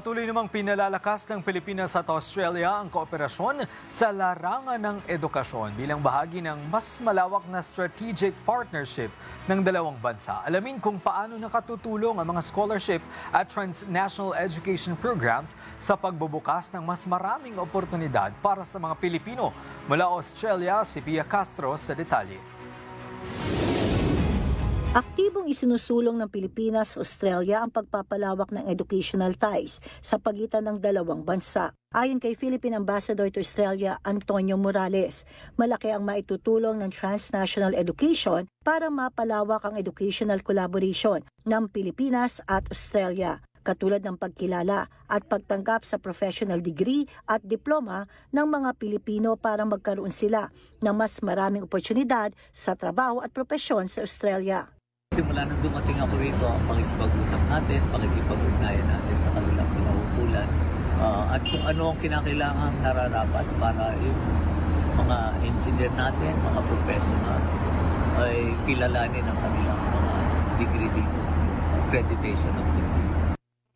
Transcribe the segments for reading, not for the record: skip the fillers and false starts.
Patuloy namang pinalalakas ng Pilipinas at Australia ang kooperasyon sa larangan ng edukasyon bilang bahagi ng mas malawak na strategic partnership ng dalawang bansa. Alamin kung paano nakatutulong ang mga scholarship at transnational education programs sa pagbubukas ng mas maraming oportunidad para sa mga Pilipino. Mula Australia, si Pia Castro sa detalye. Aktibong isinusulong ng Pilipinas sa Australia ang pagpapalawak ng educational ties sa pagitan ng dalawang bansa. Ayon kay Philippine Ambassador to Australia, Antonio Morales, malaki ang maitutulong ng transnational education para mapalawak ang educational collaboration ng Pilipinas at Australia, katulad ng pagkilala at pagtanggap sa professional degree at diploma ng mga Pilipino para magkaroon sila ng mas maraming oportunidad sa trabaho at propesyon sa Australia. Simula nang dumating ako rito, ang pakikipag-usap natin, pakikipag-ugnayan natin sa kanilang kinaukulan, at kung ano ang kinakailangan nararapat para yung mga engineer natin, mga professionals, ay kilalanin ang kanilang mga degree dito, accreditation of degree.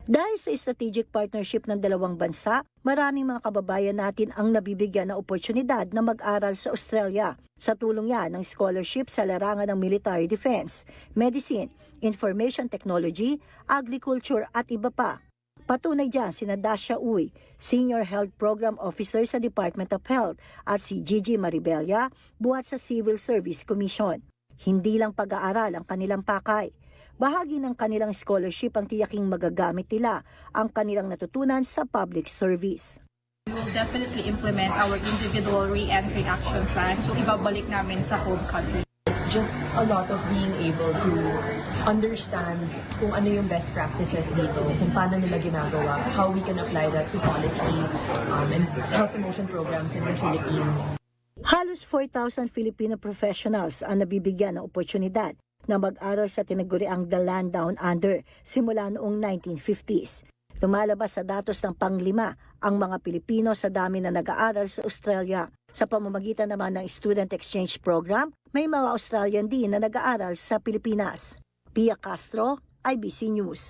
Dahil sa strategic partnership ng dalawang bansa, maraming mga kababayan natin ang nabibigyan ng oportunidad na mag-aral sa Australia. Sa tulong yan ng scholarship sa larangan ng military defense, medicine, information technology, agriculture at iba pa. Patunay dyan si Dacia Uy, Senior Health Program Officer sa Department of Health, at si Gigi Maribella, buhat sa Civil Service Commission. Hindi lang pag-aaral ang kanilang pakay. Bahagi ng kanilang scholarship ang tiyaking magagamit nila ang kanilang natutunan sa public service. We will definitely implement our individual re-entry action plan. So ibabalik namin sa home country. It's just a lot of being able to understand kung ano yung best practices dito, kung paano nila ginagawa, how we can apply that to policy and health promotion programs in the Philippines. Halos 4,000 Filipino professionals ang nabibigyan ng oportunidad na mag-aral sa tinaguriang The Land Down Under simula noong 1950s. Lumalabas sa datos ng panglima ang mga Pilipino sa dami na nag-aaral sa Australia. Sa pamamagitan naman ng Student Exchange Program, may mga Australian din na nag-aaral sa Pilipinas. Pia Castro, IBC News.